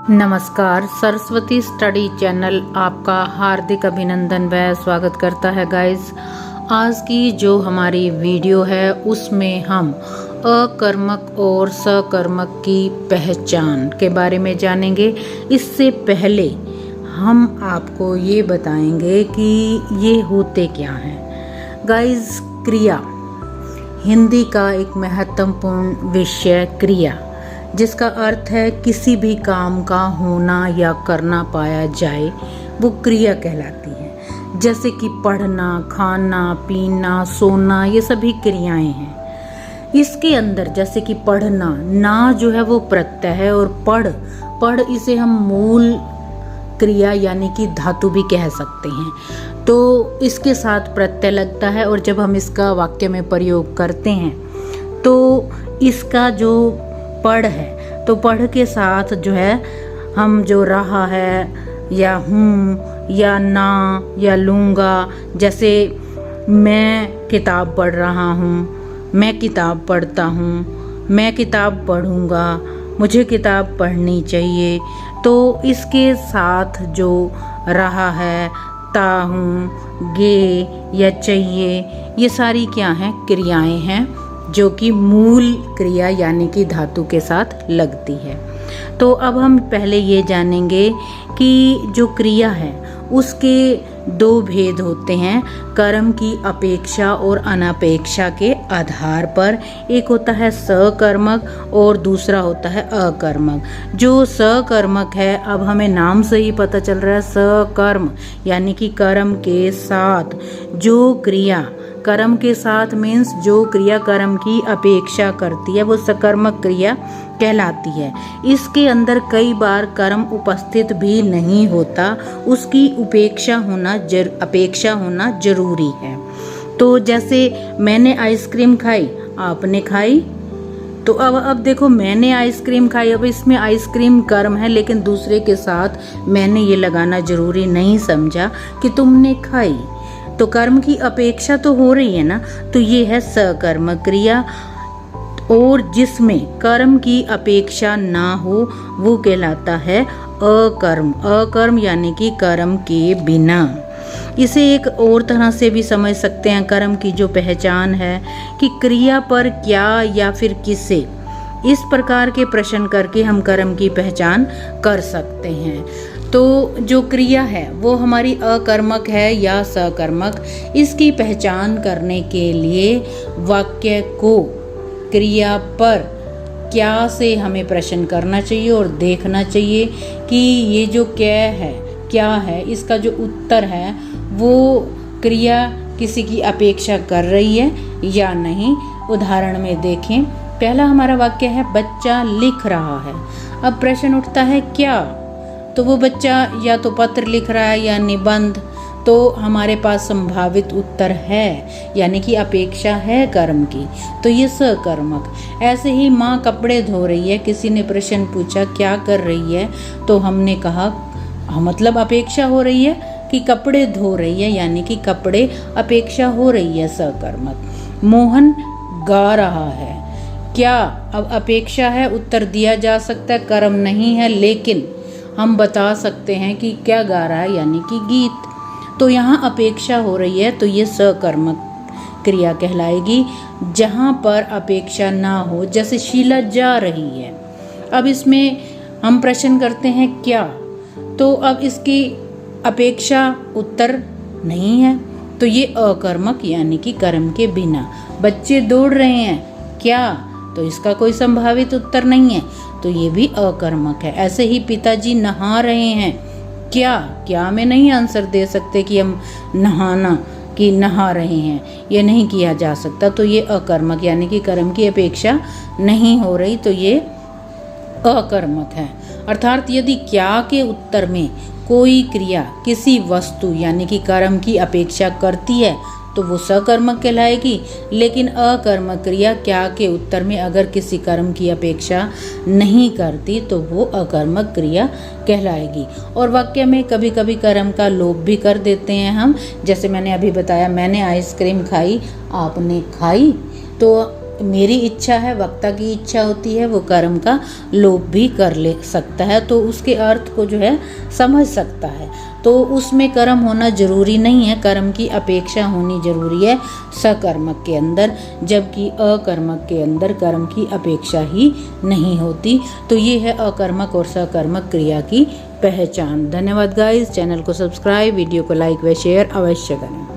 नमस्कार, Saraswati study channel आपका हार्दिक अभिनंदन व स्वागत करता है गाइस। आज की जो हमारी वीडियो है उसमें हम अकर्मक और सकर्मक की पहचान के बारे में जानेंगे। इससे पहले हम आपको ये बताएंगे कि ये होते क्या हैं। गाइस, क्रिया हिंदी का एक महत्वपूर्ण विषय क्रिया, जिसका अर्थ है किसी भी काम का होना या करना पाया जाए, वो क्रिया कहलाती है। जैसे कि पढ़ना, खाना, पीना, सोना, ये सभी क्रियाएं हैं। इसके अंदर जैसे कि पढ़ना, ना जो है वो प्रत्यय है, और पढ़ इसे हम मूल क्रिया यानी कि धातु भी कह सकते हैं। तो इसके साथ प्रत्यय लगता है, और जब हम इसका वाक्य में प्रयोग करते हैं तो इसका जो पढ़ है, तो पढ़ के साथ जो है हम जो रहा है या हूँ या ना या लूँगा, जैसे मैं किताब पढ़ रहा हूँ, मैं किताब पढ़ता हूँ, मैं किताब पढ़ूँगा, मुझे किताब पढ़नी चाहिए। तो इसके साथ जो रहा है, ता हूँ, गे या चाहिए, ये सारी क्या हैं? क्रियाएं हैं जो कि मूल क्रिया यानी कि धातु के साथ लगती है। तो अब हम पहले ये जानेंगे कि जो क्रिया है उसके दो भेद होते हैं, कर्म की अपेक्षा और अनपेक्षा के आधार पर। एक होता है सकर्मक और दूसरा होता है अकर्मक। जो सकर्मक है, अब हमें नाम से ही पता चल रहा है, सकर्म यानी कि कर्म के साथ जो क्रिया, कर्म के साथ मीन्स जो क्रिया कर्म की अपेक्षा करती है, वो सकर्मक क्रिया कहलाती है। इसके अंदर कई बार कर्म उपस्थित भी नहीं होता, उसकी अपेक्षा होना जरूरी है। तो जैसे मैंने आइसक्रीम खाई, आपने खाई, तो अब देखो मैंने आइसक्रीम खाई, अब इसमें आइसक्रीम कर्म है, लेकिन दूसरे के साथ मैंने ये लगाना जरूरी नहीं समझा कि तुमने खाई, तो कर्म की अपेक्षा तो हो रही है ना। तो ये है सकर्मक क्रिया। और जिसमें कर्म की अपेक्षा ना हो वो कहलाता है अकर्म। अकर्म यानी कि कर्म के बिना। इसे एक और तरह से भी समझ सकते हैं। कर्म की जो पहचान है कि क्रिया पर क्या या फिर किसे, इस प्रकार के प्रश्न करके हम कर्म की पहचान कर सकते हैं। तो जो क्रिया है वो हमारी अकर्मक है या सकर्मक, इसकी पहचान करने के लिए वाक्य को क्रिया पर क्या से हमें प्रश्न करना चाहिए और देखना चाहिए कि ये जो क्या है, इसका जो उत्तर है वो क्रिया किसी की अपेक्षा कर रही है या नहीं। उदाहरण में देखें, पहला हमारा वाक्य है बच्चा लिख रहा है। अब प्रश्न उठता है क्या, तो वो बच्चा या तो पत्र लिख रहा है या निबंध, तो हमारे पास संभावित उत्तर है यानी कि अपेक्षा है कर्म की, तो ये सकर्मक। ऐसे ही माँ कपड़े धो रही है, किसी ने प्रश्न पूछा क्या कर रही है, तो हमने कहा मतलब अपेक्षा हो रही है कि कपड़े धो रही है, यानी कि कपड़े अपेक्षा हो रही है, सकर्मक। मोहन गा रहा है, क्या, अब अपेक्षा है, उत्तर दिया जा सकता है, कर्म नहीं है, लेकिन हम बता सकते हैं कि क्या गा रहा है, यानी कि गीत। तो यहाँ अपेक्षा हो रही है, तो ये सकर्मक क्रिया कहलाएगी। जहाँ पर अपेक्षा ना हो, जैसे शीला जा रही है, अब इसमें हम प्रश्न करते हैं क्या, तो अब इसकी अपेक्षा उत्तर नहीं है, तो ये अकर्मक यानी कि कर्म के बिना। बच्चे दौड़ रहे हैं, क्या, तो इसका कोई संभावित उत्तर नहीं है, तो ये भी अकर्मक है। ऐसे ही पिताजी नहा रहे हैं, क्या में नहीं आंसर दे सकते कि हम नहा रहे हैं, ये नहीं किया जा सकता, तो ये अकर्मक यानी कि कर्म की अपेक्षा नहीं हो रही, तो ये अकर्मक है। अर्थात यदि क्या के उत्तर में कोई क्रिया किसी वस्तु यानी कि कर्म की अपेक्षा करती है तो वो सकर्मक कहलाएगी, लेकिन अकर्मक क्रिया क्या के उत्तर में अगर किसी कर्म की अपेक्षा नहीं करती तो वो अकर्मक क्रिया कहलाएगी। और वाक्य में कभी कभी कर्म का लोप भी कर देते हैं हम, जैसे मैंने अभी बताया, मैंने आइसक्रीम खाई, आपने खाई, तो मेरी इच्छा है, वक्ता की इच्छा होती है, वो कर्म का लोप भी कर ले सकता है, तो उसके अर्थ को जो है समझ सकता है। तो उसमें कर्म होना जरूरी नहीं है, कर्म की अपेक्षा होनी जरूरी है सकर्मक के अंदर, जबकि अकर्मक के अंदर कर्म की अपेक्षा ही नहीं होती। तो ये है अकर्मक और सकर्मक क्रिया की पहचान। धन्यवाद गाइस, चैनल को सब्सक्राइब, वीडियो को लाइक व शेयर अवश्य करें।